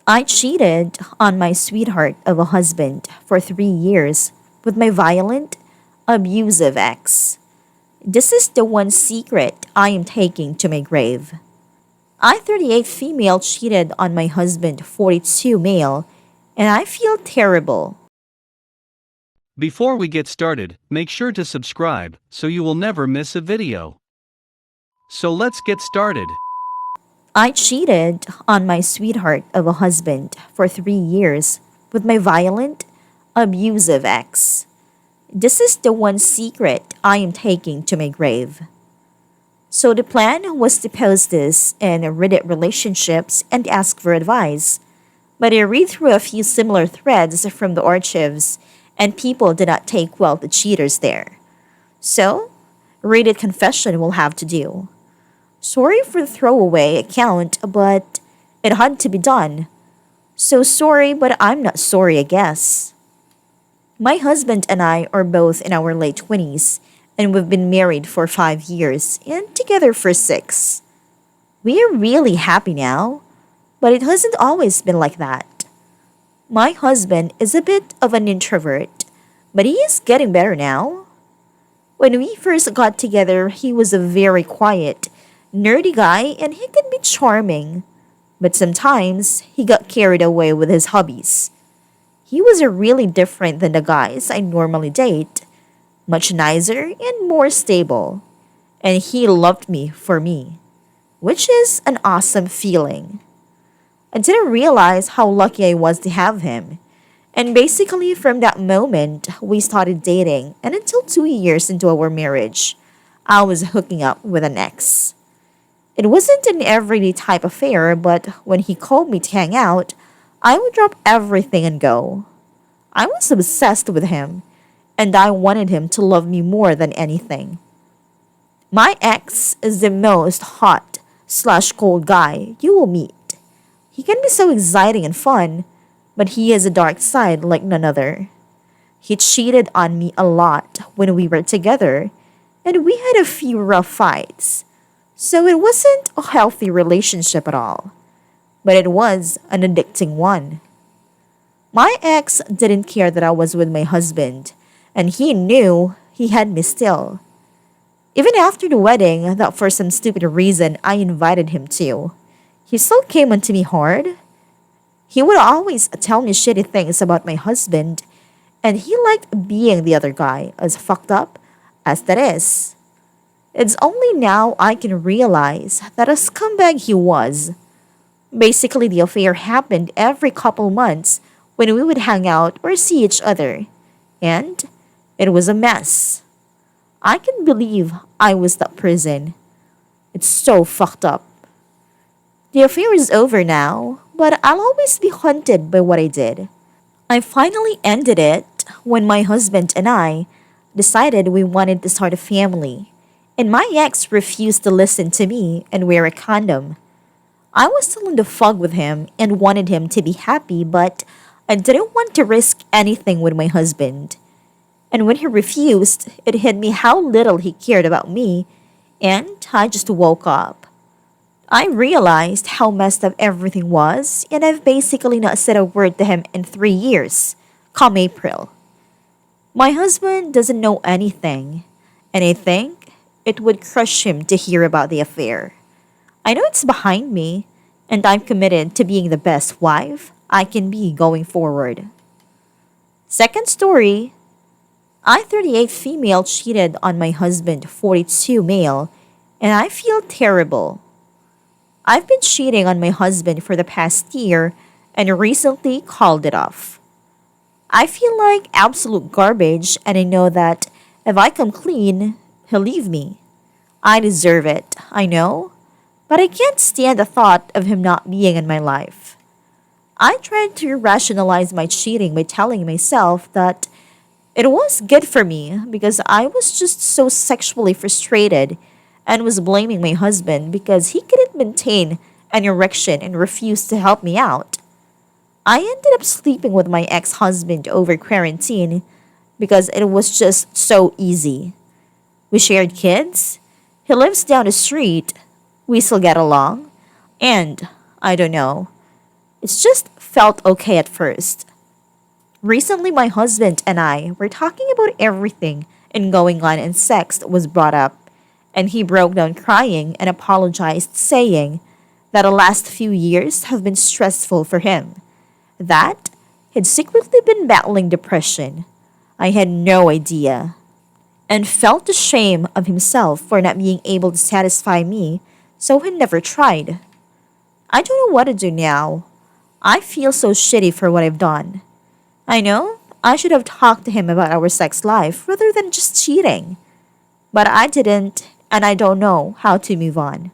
I cheated on my sweetheart of a husband for 3 years with my violent, abusive ex. This is the one secret I am taking to my grave. I 38 female cheated on my husband 42 male, and I feel terrible. Before we get started, make sure to subscribe so you will never miss a video. So let's get started. I cheated on my sweetheart of a husband for 3 years with my violent, abusive ex. This is the one secret I am taking to my grave. So the plan was to post this in Reddit relationships and ask for advice. But I read through a few similar threads from the archives, and people did not take well the cheaters there. So, Reddit confession will have to do. Sorry for the throwaway account, but it had to be done. So sorry, but I'm not sorry, I guess. My husband and I are both in our late 20s, and we've been married for 5 years and together for 6. We are really happy now, but it hasn't always been like that. My husband is a bit of an introvert, but he is getting better now. When we first got together, he was a very quiet, nerdy guy and he could be charming, but sometimes he got carried away with his hobbies. He was really different than the guys I normally date, much nicer and more stable, and he loved me for me, which is an awesome feeling. I didn't realize how lucky I was to have him. And basically, from that moment, we started dating, and until 2 years into our marriage, I was hooking up with an ex. It wasn't an everyday type affair, but when he called me to hang out, I would drop everything and go. I was obsessed with him, and I wanted him to love me more than anything. My ex is the most hot/cold guy you will meet. He can be so exciting and fun, but he has a dark side like none other. He cheated on me a lot when we were together, and we had a few rough fights. So it wasn't a healthy relationship at all, but it was an addicting one. My ex didn't care that I was with my husband, and he knew he had me still. Even after the wedding, that for some stupid reason I invited him to, he still came onto me hard. He would always tell me shitty things about my husband, and he liked being the other guy, as fucked up as that is. It's only now I can realize that a scumbag he was. Basically, the affair happened every couple months when we would hang out or see each other, and it was a mess. I can believe I was that person. It's so fucked up. The affair is over now, but I'll always be haunted by what I did. I finally ended it when my husband and I decided we wanted to start a family, and my ex refused to listen to me and wear a condom. I was still in the fog with him and wanted him to be happy, but I didn't want to risk anything with my husband. And when he refused, it hit me how little he cared about me, and I just woke up. I realized how messed up everything was, and I've basically not said a word to him in 3 years, come April. My husband doesn't know anything, and I think it would crush him to hear about the affair. I know it's behind me, and I'm committed to being the best wife I can be going forward. Second story, I 38 female cheated on my husband 42 male, and I feel terrible. I've been cheating on my husband for the past year and recently called it off. I feel like absolute garbage, and I know that if I come clean, he'll leave me. I deserve it, I know, but I can't stand the thought of him not being in my life. I tried to rationalize my cheating by telling myself that it was good for me because I was just so sexually frustrated and was blaming my husband because he couldn't maintain an erection and refused to help me out. I ended up sleeping with my ex husband over quarantine because it was just so easy. We shared kids, he lives down the street, we still get along, and I don't know. It's just felt okay at first. Recently, my husband and I were talking about everything and going on, and sex was brought up, and he broke down crying and apologized, saying that the last few years have been stressful for him, that he'd secretly been battling depression. I had no idea, and felt the shame of himself for not being able to satisfy me, so he never tried. I don't know what to do now. I feel so shitty for what I've done. I know I should have talked to him about our sex life rather than just cheating. But I didn't, and I don't know how to move on.